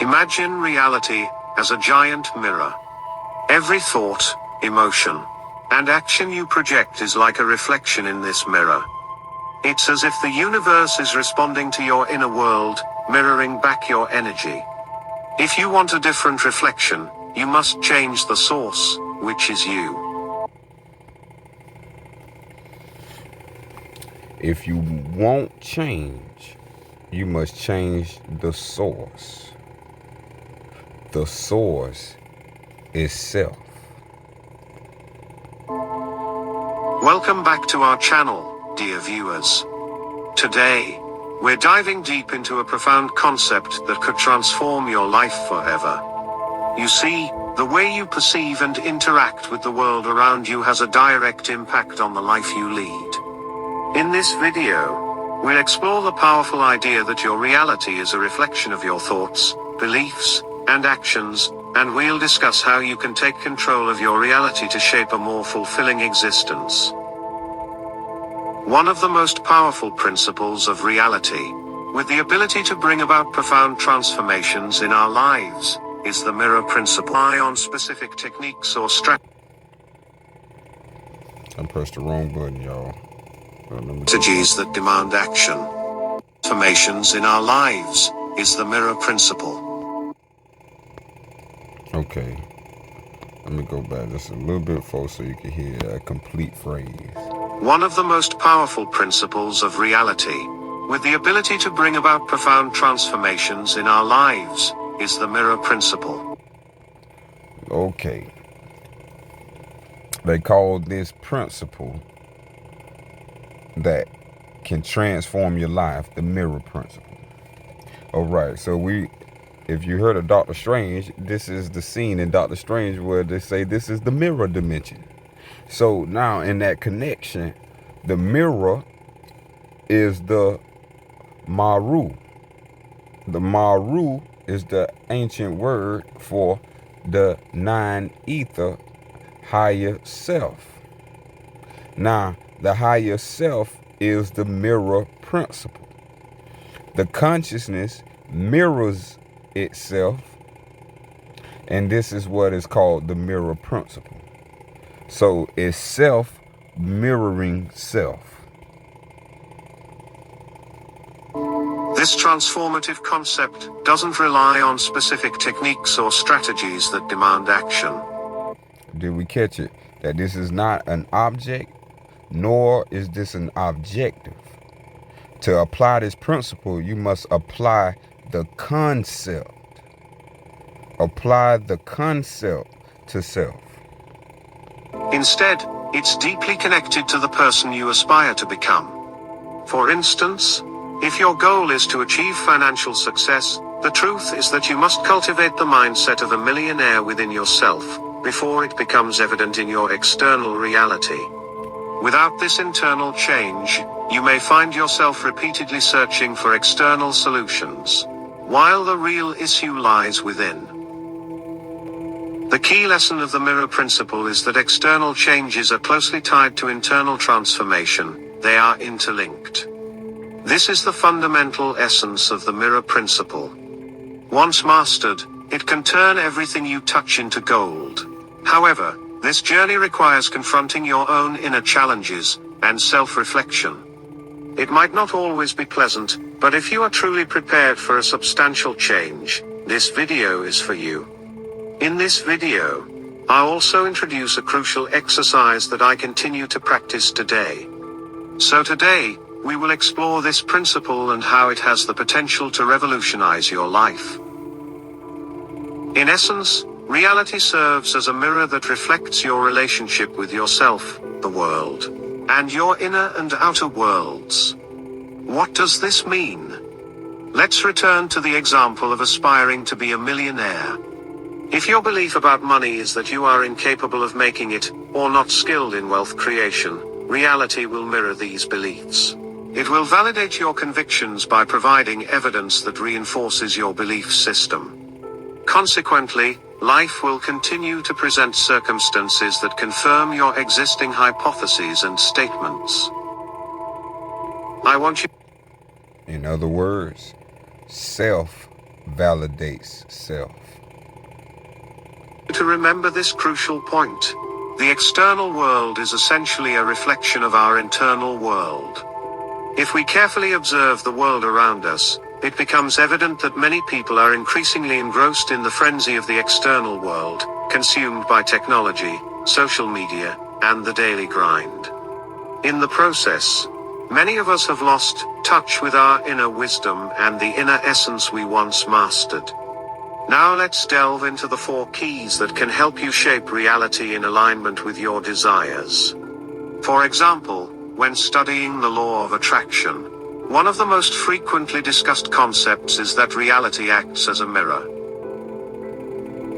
Imagine reality as a giant mirror. Every thought, emotion, and action you project is like a reflection in this mirror. It's as if the universe is responding to your inner world, mirroring back your energy. If you want a different reflection, you must change the source, which is you. If you want change, you must change the source. The source is self. Welcome back to our channel, dear viewers. Today, we're diving deep into a profound concept that could transform your life forever. You see, the way you perceive and interact with the world around you has a direct impact on the life you lead. In this video, we'll explore the powerful idea that your reality is a reflection of your thoughts, beliefs, and actions, and we'll discuss how you can take control of your reality to shape a more fulfilling existence. One of the most powerful principles of reality, with the ability to bring about profound transformations in our lives, is the mirror principle. Rely on specific techniques or strategies I pressed the wrong button, y'all. that demand action. Transformations in our lives is the mirror principle. Okay. Let me go back just a little bit forward so you can hear that complete phrase. One of the most powerful principles of reality, with the ability to bring about profound transformations in our lives, is the mirror principle. Okay. They call this principle that can transform your life the mirror principle. All right. So if you heard of Doctor Strange, this is the scene in Doctor Strange where they say this is the mirror dimension. So now in that connection, the mirror is the Maru. The Maru is the ancient word for the non-ether higher self. Now, the higher self is the mirror principle. The consciousness mirrors itself, and this is what is called the mirror principle. So it's self mirroring self. This transformative concept doesn't rely on specific techniques or strategies that demand action. Did we catch it? That this is not an object, nor is this an objective. To apply this principle, you must apply the concept. Apply the concept to self. Instead, it's deeply connected to the person you aspire to become. For instance, if your goal is to achieve financial success, the truth is that you must cultivate the mindset of a millionaire within yourself, before it becomes evident in your external reality. Without this internal change, you may find yourself repeatedly searching for external solutions, while the real issue lies within. The key lesson of the mirror principle is that external changes are closely tied to internal transformation. They are interlinked. This is the fundamental essence of the mirror principle. Once mastered, it can turn everything you touch into gold. However, this journey requires confronting your own inner challenges and self-reflection. It might not always be pleasant, but if you are truly prepared for a substantial change, this video is for you. In this video, I also introduce a crucial exercise that I continue to practice today. So today, we will explore this principle and how it has the potential to revolutionize your life. In essence, reality serves as a mirror that reflects your relationship with yourself, the world, and your inner and outer worlds. What does this mean? Let's return to the example of aspiring to be a millionaire. If your belief about money is that you are incapable of making it, or not skilled in wealth creation, reality will mirror these beliefs. It will validate your convictions by providing evidence that reinforces your belief system. Consequently, life will continue to present circumstances that confirm your existing hypotheses and statements. I want you. In other words, self validates self. To remember this crucial point, the external world is essentially a reflection of our internal world. If we carefully observe the world around us, it becomes evident that many people are increasingly engrossed in the frenzy of the external world, consumed by technology, social media, and the daily grind. In the process, many of us have lost touch with our inner wisdom and the inner essence we once mastered. Now let's delve into the 4 keys that can help you shape reality in alignment with your desires. For example, when studying the law of attraction, one of the most frequently discussed concepts is that reality acts as a mirror.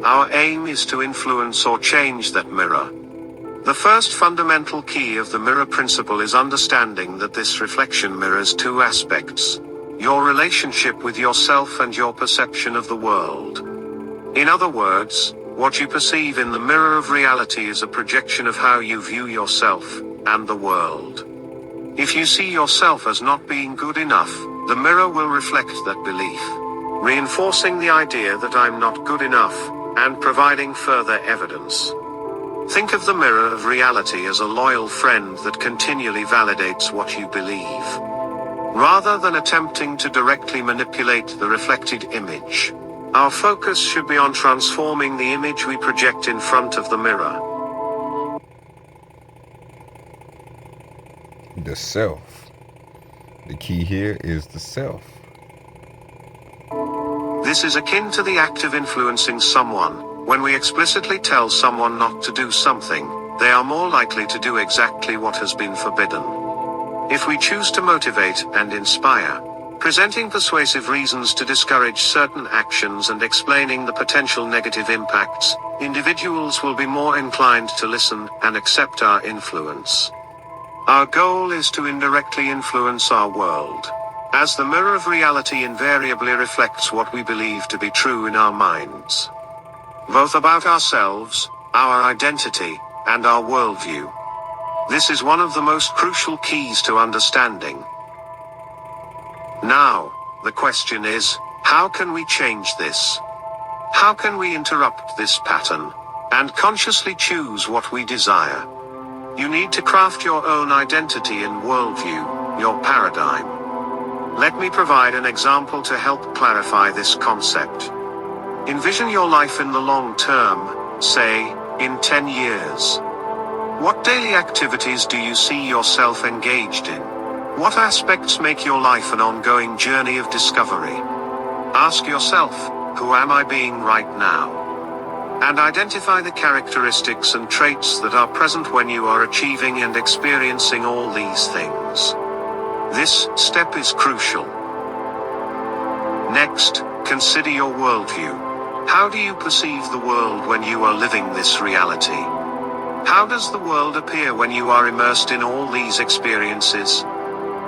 Our aim is to influence or change that mirror. The first fundamental key of the mirror principle is understanding that this reflection mirrors 2 aspects: your relationship with yourself and your perception of the world. In other words, what you perceive in the mirror of reality is a projection of how you view yourself and the world. If you see yourself as not being good enough, the mirror will reflect that belief, reinforcing the idea that I'm not good enough, and providing further evidence. Think of the mirror of reality as a loyal friend that continually validates what you believe. Rather than attempting to directly manipulate the reflected image, our focus should be on transforming the image we project in front of the mirror. The self. The key here is the self. This is akin to the act of influencing someone. When we explicitly tell someone not to do something, they are more likely to do exactly what has been forbidden. If we choose to motivate and inspire, presenting persuasive reasons to discourage certain actions and explaining the potential negative impacts, individuals will be more inclined to listen and accept our influence. Our goal is to indirectly influence our world, as the mirror of reality invariably reflects what we believe to be true in our minds, both about ourselves, our identity, and our worldview. This is one of the most crucial keys to understanding. Now, the question is, how can we change this? How can we interrupt this pattern, and consciously choose what we desire? You need to craft your own identity and worldview, your paradigm. Let me provide an example to help clarify this concept. Envision your life in the long term, say, in 10 years. What daily activities do you see yourself engaged in? What aspects make your life an ongoing journey of discovery? Ask yourself, who am I being right now? And identify the characteristics and traits that are present when you are achieving and experiencing all these things. This step is crucial. Next, consider your worldview. How do you perceive the world when you are living this reality? How does the world appear when you are immersed in all these experiences?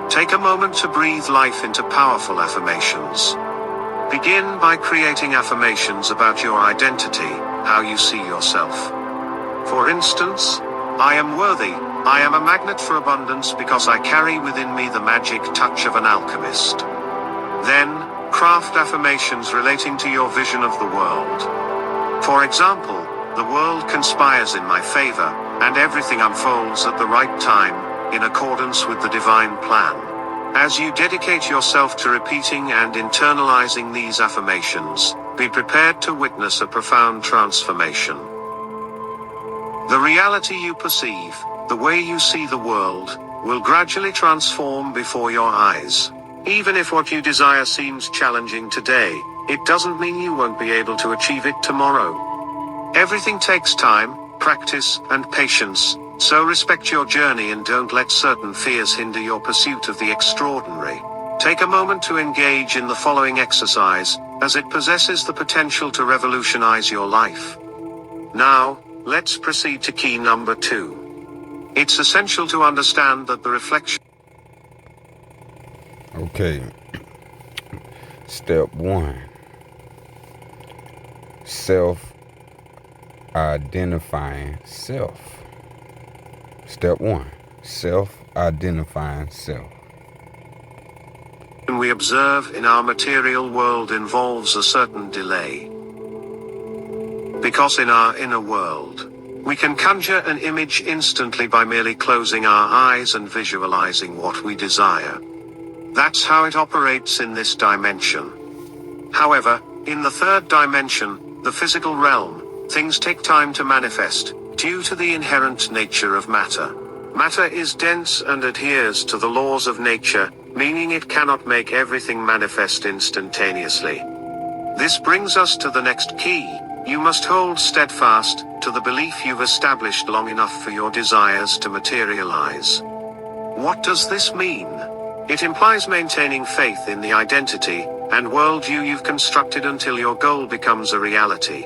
Take a moment to breathe life into powerful affirmations. Begin by creating affirmations about your identity, how you see yourself. For instance, I am worthy, I am a magnet for abundance because I carry within me the magic touch of an alchemist. Then, craft affirmations relating to your vision of the world. For example, the world conspires in my favor, and everything unfolds at the right time, in accordance with the divine plan. As you dedicate yourself to repeating and internalizing these affirmations, be prepared to witness a profound transformation. The reality you perceive, the way you see the world, will gradually transform before your eyes. Even if what you desire seems challenging today, it doesn't mean you won't be able to achieve it tomorrow. Everything takes time, practice, and patience, so respect your journey and don't let certain fears hinder your pursuit of the extraordinary. Take a moment to engage in the following exercise, as it possesses the potential to revolutionize your life. Now, let's proceed to key number 2. It's essential to understand that the reflection. Okay. Step 1. Self-identifying self. Step 1. Self-identifying self. we observe in our material world involves a certain delay. Because in our inner world, we can conjure an image instantly by merely closing our eyes and visualizing what we desire. That's how it operates in this dimension. However, in the third dimension, the physical realm, things take time to manifest, due to the inherent nature of matter. Matter is dense and adheres to the laws of nature, meaning it cannot make everything manifest instantaneously. This brings us to the next key. You must hold steadfast to the belief you've established long enough for your desires to materialize. What does this mean? It implies maintaining faith in the identity and worldview you've constructed until your goal becomes a reality.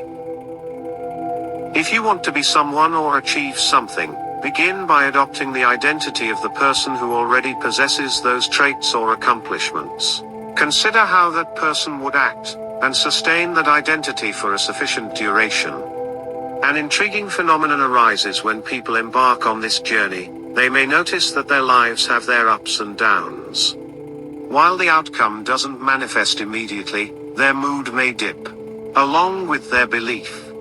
If you want to be someone or achieve something, begin by adopting the identity of the person who already possesses those traits or accomplishments. Consider how that person would act, and sustain that identity for a sufficient duration. An intriguing phenomenon arises when people embark on this journey. They may notice that their lives have their ups and downs. While the outcome doesn't manifest immediately, their mood may dip, along with their belief.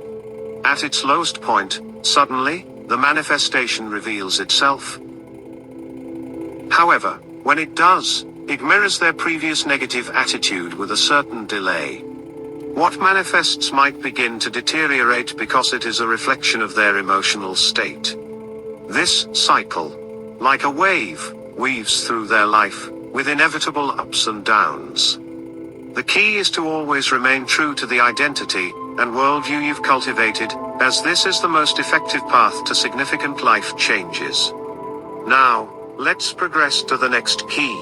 At its lowest point, suddenly, the manifestation reveals itself. However, when it does, it mirrors their previous negative attitude with a certain delay. What manifests might begin to deteriorate because it is a reflection of their emotional state. This cycle, like a wave, weaves through their life, with inevitable ups and downs. The key is to always remain true to the identity and worldview you've cultivated, as this is the most effective path to significant life changes. Now, let's progress to the next key,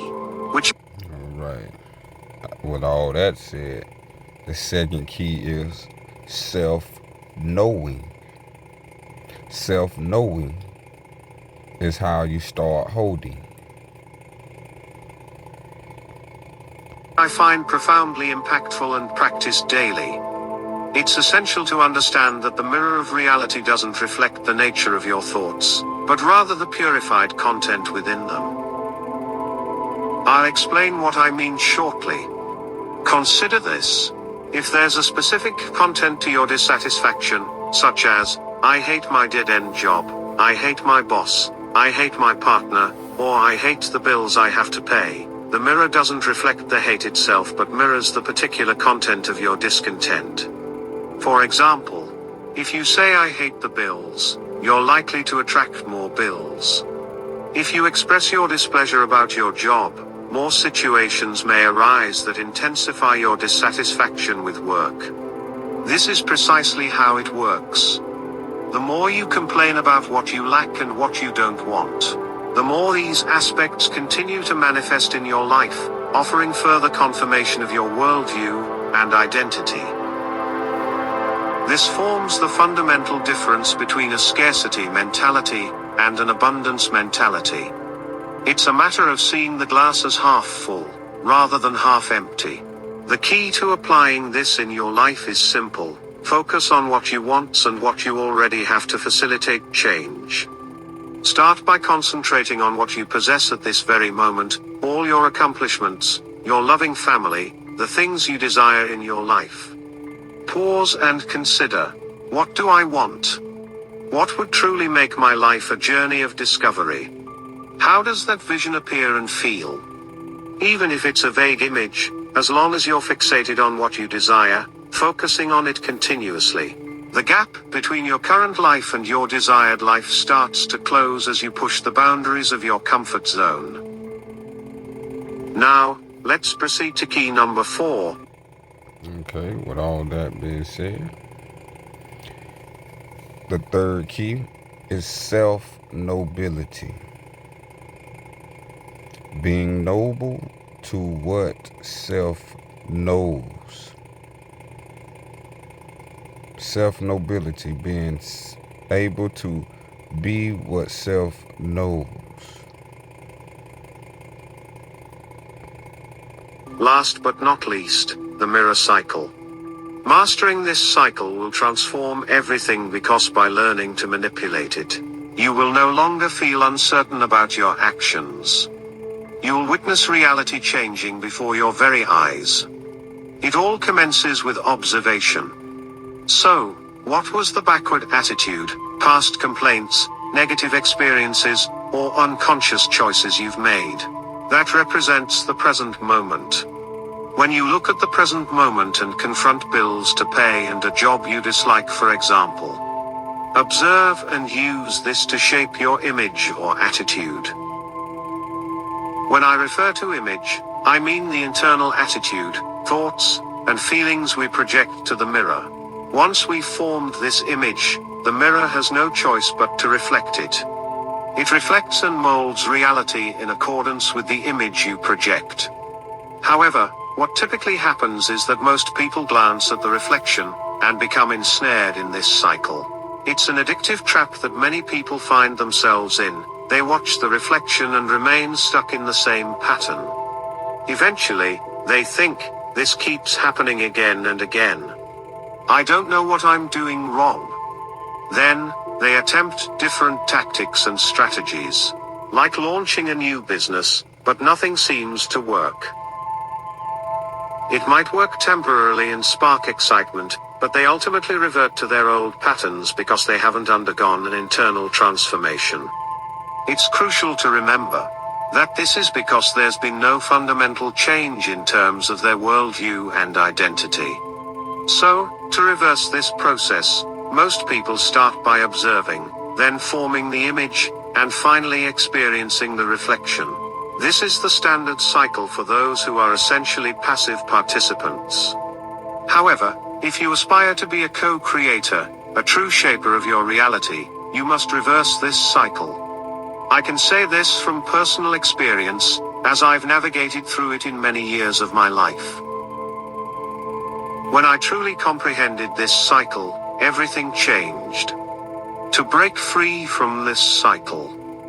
which... Alright. With all that said, the second key is self-knowing. Self-knowing is how you start holding. I find profoundly impactful and practice daily. It's essential to understand that the mirror of reality doesn't reflect the nature of your thoughts, but rather the purified content within them. I'll explain what I mean shortly. Consider this. If there's a specific content to your dissatisfaction, such as, I hate my dead-end job, I hate my boss, I hate my partner, or I hate the bills I have to pay, the mirror doesn't reflect the hate itself but mirrors the particular content of your discontent. For example, if you say I hate the bills, you're likely to attract more bills. If you express your displeasure about your job, more situations may arise that intensify your dissatisfaction with work. This is precisely how it works. The more you complain about what you lack and what you don't want, the more these aspects continue to manifest in your life, offering further confirmation of your worldview and identity. This forms the fundamental difference between a scarcity mentality and an abundance mentality. It's a matter of seeing the glass as half full, rather than half empty. The key to applying this in your life is simple. Focus on what you want and what you already have to facilitate change. Start by concentrating on what you possess at this very moment, all your accomplishments, your loving family, the things you desire in your life. Pause and consider, what do I want? What would truly make my life a journey of discovery? How does that vision appear and feel? Even if it's a vague image, as long as you're fixated on what you desire, focusing on it continuously, the gap between your current life and your desired life starts to close as you push the boundaries of your comfort zone. Now, let's proceed to key number 4. Okay, with all that being said, the third key is self-nobility. Being noble to what self knows. Self-nobility, being able to be what self knows. Last but not least, the mirror cycle. Mastering this cycle will transform everything because by learning to manipulate it, you will no longer feel uncertain about your actions. you'll witness reality changing before your very eyes. It all commences with observation. So, what was the backward attitude, past complaints, negative experiences, or unconscious choices you've made? That represents the present moment. When you look at the present moment and confront bills to pay and a job you dislike, for example, observe and use this to shape your image or attitude. When I refer to image, I mean the internal attitude, thoughts, and feelings we project to the mirror. Once we've formed this image, the mirror has no choice but to reflect it. It reflects and molds reality in accordance with the image you project. However, what typically happens is that most people glance at the reflection and become ensnared in this cycle. It's an addictive trap that many people find themselves in. They watch the reflection and remain stuck in the same pattern. Eventually, they think, this keeps happening again and again. I don't know what I'm doing wrong. Then, they attempt different tactics and strategies, like launching a new business, but nothing seems to work. It might work temporarily and spark excitement, but they ultimately revert to their old patterns because they haven't undergone an internal transformation. It's crucial to remember that this is because there's been no fundamental change in terms of their worldview and identity. So, to reverse this process, most people start by observing, then forming the image, and finally experiencing the reflection. This is the standard cycle for those who are essentially passive participants. However, if you aspire to be a co-creator, a true shaper of your reality, you must reverse this cycle. I can say this from personal experience, as I've navigated through it in many years of my life. When I truly comprehended this cycle, everything changed. To break free from this cycle,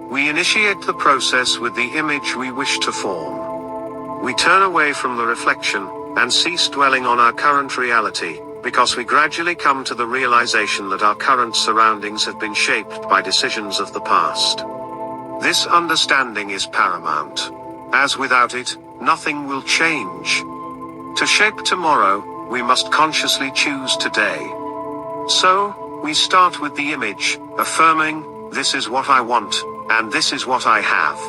we initiate the process with the image we wish to form. We turn away from the reflection, and cease dwelling on our current reality, because we gradually come to the realization that our current surroundings have been shaped by decisions of the past. This understanding is paramount, as without it, nothing will change. To shape tomorrow, we must consciously choose today. So, we start with the image, affirming, this is what I want, and this is what I have.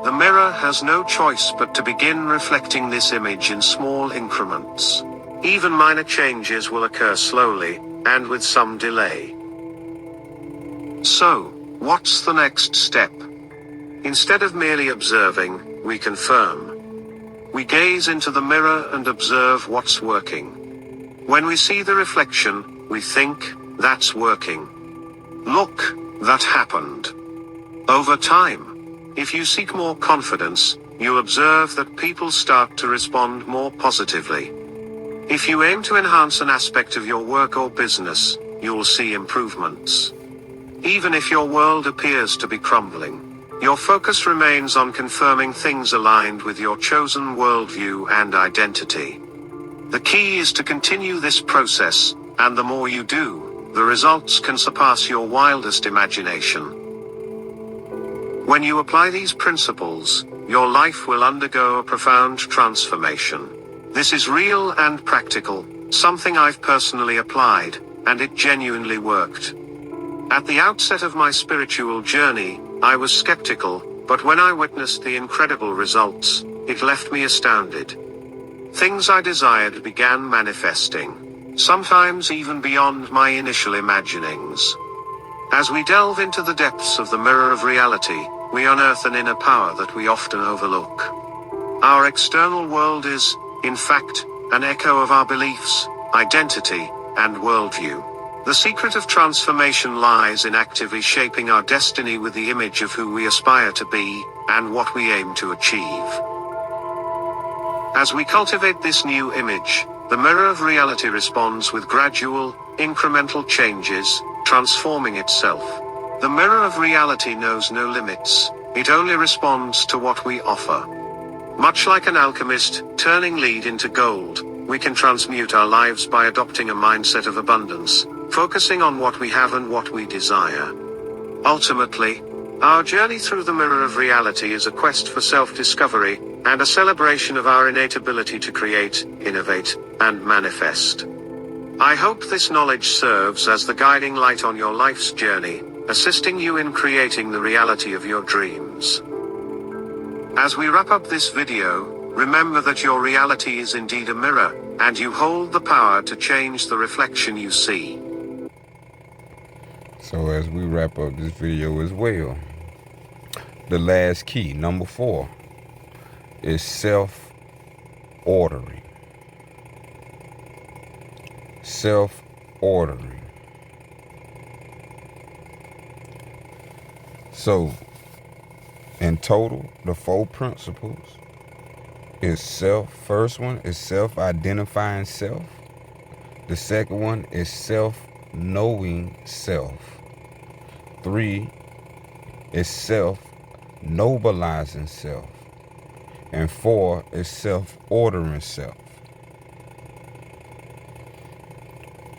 The mirror has no choice but to begin reflecting this image in small increments. Even minor changes will occur slowly, and with some delay. So, what's the next step? Instead of merely observing, we confirm. We gaze into the mirror and observe what's working. When we see the reflection, we think, that's working. Look, that happened. Over time, if you seek more confidence, you observe that people start to respond more positively. If you aim to enhance an aspect of your work or business, you'll see improvements. Even if your world appears to be crumbling, your focus remains on confirming things aligned with your chosen worldview and identity. The key is to continue this process, and the more you do, the results can surpass your wildest imagination. When you apply these principles, your life will undergo a profound transformation. This is real and practical, something I've personally applied, and it genuinely worked. At the outset of my spiritual journey, I was skeptical, but when I witnessed the incredible results, it left me astounded. Things I desired began manifesting, sometimes even beyond my initial imaginings. As we delve into the depths of the mirror of reality, we unearth an inner power that we often overlook. Our external world is, in fact, an echo of our beliefs, identity, and worldview. The secret of transformation lies in actively shaping our destiny with the image of who we aspire to be, and what we aim to achieve. As we cultivate this new image, the mirror of reality responds with gradual, incremental changes, transforming itself. The mirror of reality knows no limits, it only responds to what we offer. Much like an alchemist, turning lead into gold, we can transmute our lives by adopting a mindset of abundance, focusing on what we have and what we desire. Ultimately, Our journey through the mirror of reality is a quest for self-discovery, and a celebration of our innate ability to create, innovate, and manifest. I hope this knowledge serves as the guiding light on your life's journey, assisting you in creating the reality of your dreams. As we wrap up this video, remember that your reality is indeed a mirror, and you hold the power to change the reflection you see. So as we wrap up this video as well, the last key, number 4, is self-ordering. Self-ordering. So, in total, the 4 principles is first one is self-identifying self. The second one is self-knowing self. 3 is self-nobilizing self. And 4 is self-ordering self.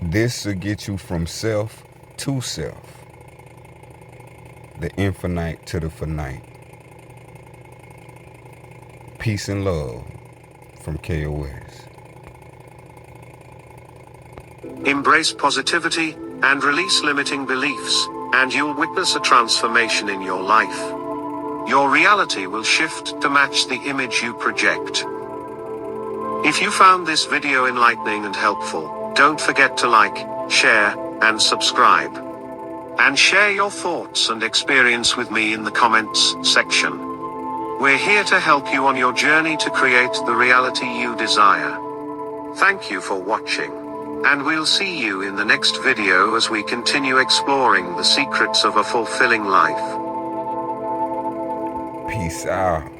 This will get you from self to self. The infinite to the finite. Peace and love from K.O.S. Embrace positivity, and release limiting beliefs, and you'll witness a transformation in your life. Your reality will shift to match the image you project. If you found this video enlightening and helpful, don't forget to like, share, and subscribe. And share your thoughts and experience with me in the comments section. We're here to help you on your journey to create the reality you desire. Thank you for watching. And we'll see you in the next video as we continue exploring the secrets of a fulfilling life. Peace out.